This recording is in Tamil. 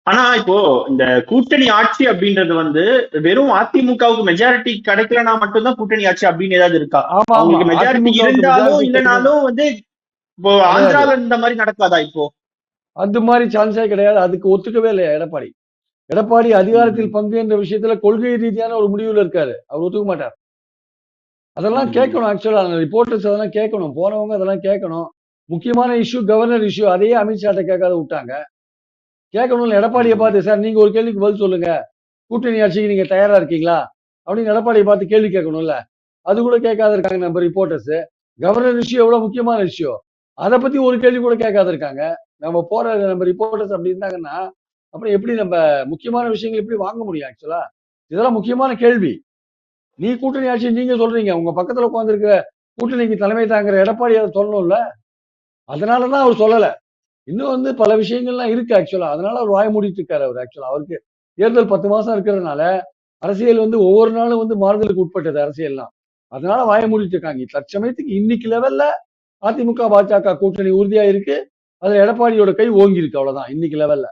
ஆனா இப்போ இந்த கூட்டணி ஆட்சி அப்படின்றது வந்து வெறும் அதிமுகவுக்கு மெஜாரிட்டி கிடைக்கலனா மட்டும்தான் கூட்டணி ஆட்சி அப்படின்னு ஏதாவது இருக்கா? ஆமா ஆமா, அவங்களுக்கு மெஜாரிட்டி அதிமுகவுக்கு இருந்தாலும் மெஜாரிட்டி கிடையாது. இல்லைனாலும் வந்து இப்போ கிடையாது, ஆந்திரால இந்த மாதிரி நடக்காதா இப்போ? அந்த மாதிரி சான்ஸே கிடையாது. அதுக்கு ஒத்துக்கவே இல்லையா எடப்பாடி. எடப்பாடி அதிகாரத்தில் ம், பங்கு என்ற விஷயத்துல கொள்கை ரீதியான ஒரு முடிவுல இருக்காரு. அவர் ஒத்துக்க மாட்டார். அதெல்லாம் ம், கேட்கணும். ஆக்சுவலா ரிப்போர்ட்டர்ஸ் அதெல்லாம் கேட்கணும். போனவங்க அதெல்லாம் கேட்கணும். முக்கியமான இஷ்யூ கவர்னர் இஷ்யூ. அதையே அமித்ஷாட்ட கேட்காத விட்டாங்க. கேட்கணும்ல எடப்பாடியை ம், பார்த்து, சார் நீங்க ஒரு கேள்விக்கு பதில் சொல்லுங்க. கூட்டணி ஆட்சிக்கு நீங்க தயாரா இருக்கீங்களா அப்படின்னு எடப்பாடியை பார்த்து கேள்வி கேட்கணும்ல. அது கூட கேட்காத இருக்காங்க நம்ம ரிப்போர்ட்டர்ஸ். கவர்னர் இஷ்யூ எவ்வளவு முக்கியமான இஷ்யூ, அதை பத்தி ஒரு கேள்வி கூட கேட்காத இருக்காங்க. நம்ம போற நம்ம ரிப்போர்ட்டர்ஸ் அப்படி இருந்தாங்கன்னா அப்புறம் எப்படி நம்ம முக்கியமான விஷயங்கள் எப்படி வாங்க முடியும்? ஆக்சுவலா இதெல்லாம் முக்கியமான கேள்வி. நீ கூட்டணி ஆட்சி நீங்க சொல்றீங்க, உங்க பக்கத்துல உட்கார்ந்து இருக்கிற கூட்டணிக்கு தலைமை தாங்குற எடப்பாடி அதை சொல்லணும்ல. அதனாலதான் அவர் சொல்லல. இன்னும் வந்து பல விஷயங்கள்லாம் இருக்கு ஆக்சுவலா. அதனால அவர் வாய மூடிட்டு இருக்காரு. அவர் ஆக்சுவலா அவருக்கு தேர்தல் 10 மாசம் இருக்கிறதுனால அரசியல் வந்து ஒவ்வொரு நாளும் வந்து மாறுதலுக்கு உட்பட்டது அரசியல்லாம். அதனால வாய மூடிட்டு இருக்காங்க. தற்சமயத்துக்கு இன்னைக்கு லெவல்ல அதிமுக பாஜக கூட்டணி உறுதியா இருக்கு. அதுல எடப்பாடியோட கை ஓங்கி இருக்கு, அவ்வளவுதான் இன்னைக்கு லெவல்ல.